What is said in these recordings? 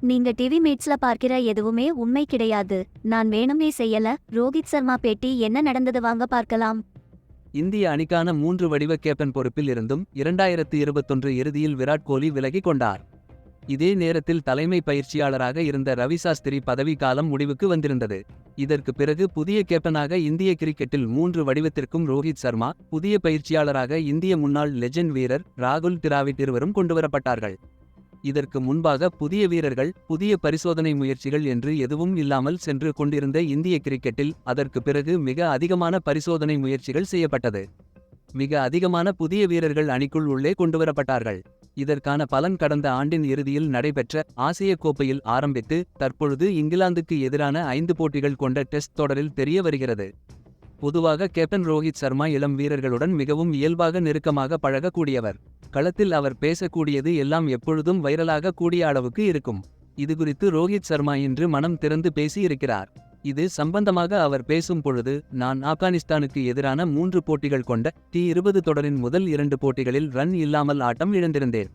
நீங்க டிவி மேட்ச்ல பார்க்கிற எதுவுமே உண்மை கிடையாது. நான் வேணும்னே செய்யல. ரோஹித் சர்மா பேட்டி என்ன நடந்தது வாங்க பார்க்கலாம். இந்திய அணிக்கான 3 வடிவ கேப்டன் பொறுப்பில் இருந்தும் 2021 இறுதியில் விராட் கோலி விலகிக் கொண்டார். இதே நேரத்தில் தலைமை பயிற்சியாளராக இருந்த ரவி சாஸ்திரி பதவி காலம் முடிவுக்கு வந்திருந்தது. இதற்கு பிறகு புதிய கேப்டனாக இந்திய கிரிக்கெட்டில் 3 வடிவத்திற்கும் ரோஹித் சர்மா, புதிய பயிற்சியாளராக இந்திய முன்னாள் லெஜெண்ட் வீரர் ராகுல் டிராவிட் இருவரும் கொண்டுவரப்பட்டார்கள். இதற்கு முன்பாக புதிய வீரர்கள், புதிய பரிசோதனை முயற்சிகள் என்று எதுவும் இல்லாமல் சென்று கொண்டிருந்த இந்திய கிரிக்கெட்டில் அதற்கு பிறகு மிக அதிகமான பரிசோதனை முயற்சிகள் செய்யப்பட்டது. மிக அதிகமான புதிய வீரர்கள் அணிக்குள் உள்ளே கொண்டுவரப்பட்டார்கள். இதற்கான பலன் கடந்த ஆண்டின் இறுதியில் நடைபெற்ற ஆசிய கோப்பையில் ஆரம்பித்து தற்பொழுது இங்கிலாந்துக்கு எதிரான 5 போட்டிகள் கொண்ட டெஸ்ட் தொடரில் தெரிய வருகிறது. பொதுவாக கேப்டன் ரோஹித் சர்மா இளம் வீரர்களுடன் மிகவும் இயல்பாக நெருக்கமாக பழகக்கூடியவர். களத்தில் அவர் பேசக்கூடியது எல்லாம் எப்பொழுதும் வைரலாக கூடிய அளவுக்கு இருக்கும். இதுகுறித்து ரோஹித் சர்மா இன்று மனம் திறந்து பேசியிருக்கிறார். இது சம்பந்தமாக அவர் பேசும் பொழுது, நான் ஆப்கானிஸ்தானுக்கு எதிரான 3 போட்டிகள் கொண்ட T20 தொடரின் முதல் 2 போட்டிகளில் ரன் இல்லாமல் ஆட்டம் இழந்திருந்தேன்.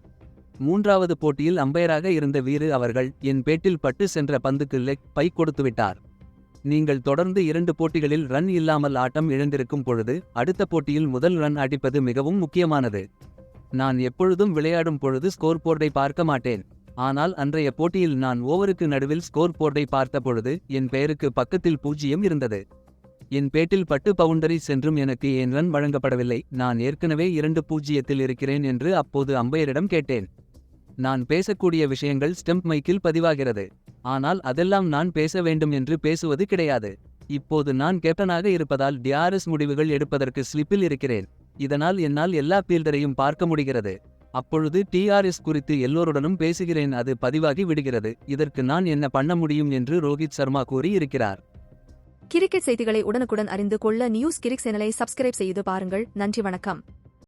3வது போட்டியில் அம்பையராக இருந்த வீரு அவர்கள் என் பேட்டில் பட்டு சென்ற பந்துக்கு லெக் பை கொடுத்துவிட்டார். நீங்கள் தொடர்ந்து 2 போட்டிகளில் ரன் இல்லாமல் ஆட்டம் இழந்திருக்கும் பொழுது அடுத்த போட்டியில் முதல் ரன் அடிப்பது மிகவும் முக்கியமானது. நான் எப்பொழுதும் விளையாடும் பொழுது ஸ்கோர் போர்டை பார்க்க மாட்டேன். ஆனால் அன்றைய போட்டியில் நான் ஓவருக்கு நடுவில் ஸ்கோர் போர்டை பார்த்த பொழுது என் பெயருக்கு பக்கத்தில் 0 இருந்தது. என் பேட்டில் பட்டு பவுண்டரி சென்றும் எனக்கு ஏன் ரன் வழங்கப்படவில்லை? நான் ஏற்கனவே 2-0 இருக்கிறேன் என்று அப்போது அம்பையரிடம் கேட்டேன். நான் பேசக்கூடிய விஷயங்கள் ஸ்டெம்ப் மைக்கில் பதிவாகிறது. ஆனால் அதெல்லாம் நான் பேச வேண்டும் என்று பேசுவது கிடையாது. இப்போது நான் கேப்டனாக இருப்பதால் டிஆர்எஸ் முடிவுகள் எடுப்பதற்கு ஸ்லிப்பில் இருக்கிறேன். இதனால் என்னால் எல்லா ஃபீல்டரையும் பார்க்க முடிகிறது. அப்பொழுது டிஆர்எஸ் குறித்து எல்லோருடனும் பேசுகிறேன், அது பதிவாகி விடுகிறது. இதற்கு நான் என்ன பண்ண முடியும் என்று ரோஹித் சர்மா கூறி இருக்கிறார். கிரிக்கெட் செய்திகளை உடனுக்குடன் அறிந்து கொள்ள நியூஸ் கிரிக் சேனலை சப்ஸ்கிரைப் செய்து பாருங்கள். நன்றி, வணக்கம்.